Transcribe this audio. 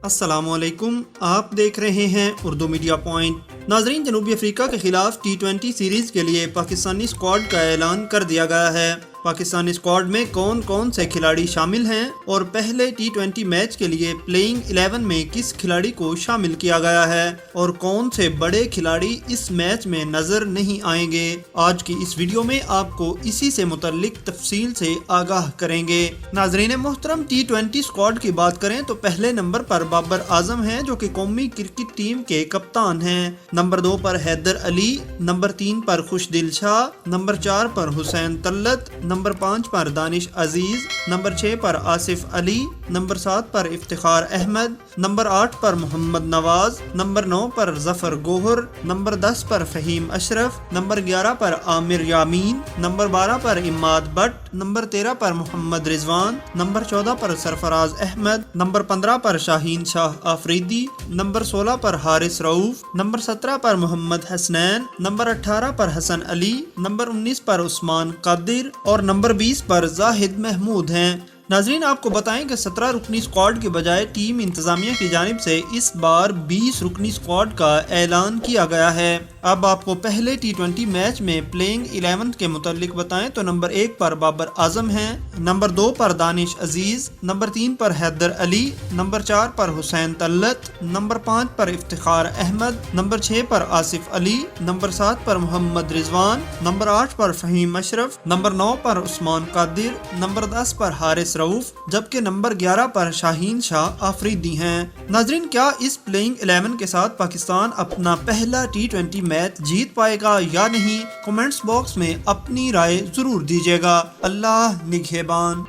السلام علیکم، آپ دیکھ رہے ہیں اردو میڈیا پوائنٹ۔ ناظرین، جنوبی افریقہ کے خلاف ٹی20 سیریز کے لیے پاکستانی اسکواڈ کا اعلان کر دیا گیا ہے۔ پاکستانی اسکواڈ میں کون کون سے کھلاڑی شامل ہیں اور پہلے ٹی20 میچ کے لیے پلینگ 11 میں کس کھلاڑی کو شامل کیا گیا ہے اور کون سے بڑے کھلاڑی اس میچ میں نظر نہیں آئیں گے، آج کی اس ویڈیو میں آپ کو اسی سے متعلق تفصیل سے آگاہ کریں گے۔ ناظرین محترم، ٹی20 اسکواڈ کی بات کریں تو پہلے نمبر پر بابر اعظم ہیں جو کہ قومی کرکٹ ٹیم کے کپتان ہیں۔ نمبر 2 پر حیدر علی، نمبر 3 پر خوشدل شاہ، نمبر 4 پر حسین طلعت، نمبر 5 پر دانش عزیز، نمبر 6 پر آصف علی، نمبر 7 پر افتخار احمد، نمبر 8 پر محمد نواز، نمبر 9 پر ظفر گوہر، نمبر 10 پر فہیم اشرف، نمبر 11 پر عامر یامین، نمبر 12 پر اماد بٹ، نمبر 13 پر محمد رضوان، نمبر 14 پر سرفراز احمد، نمبر 15 پر شاہین شاہ آفریدی، نمبر 16 پر حارث رؤوف، نمبر 17 پر محمد حسنین، نمبر 18 پر حسن علی، نمبر 19 پر عثمان قادر اور نمبر 20 پر زاہد محمود ہیں۔ ناظرین، آپ کو بتائیں کہ 17 رکنی اسکواڈ کے بجائے ٹیم انتظامیہ کی جانب سے اس بار 20 رکنی اسکواڈ کا اعلان کیا گیا ہے۔ اب آپ کو پہلے ٹی20 میچ میں پلینگ 11 کے متعلق بتائیں تو نمبر 1 پر بابر اعظم ہیں، نمبر 2 پر دانش عزیز، نمبر 3 پر حیدر علی، نمبر 4 پر حسین طلعت، نمبر 5 پر افتخار احمد، نمبر 6 پر آصف علی، نمبر 7 پر محمد رضوان، نمبر 8 پر فہیم اشرف، نمبر 9 پر عثمان قادر، نمبر 10 پر حارث رؤوف، جبکہ نمبر 11 پر شاہین شاہ آفریدی ہیں۔ ناظرین، کیا اس پلینگ 11 کے ساتھ پاکستان اپنا پہلا ٹی20 میچ جیت پائے گا یا نہیں؟ کمنٹس باکس میں اپنی رائے ضرور دیجیے گا۔ اللہ نگہبان۔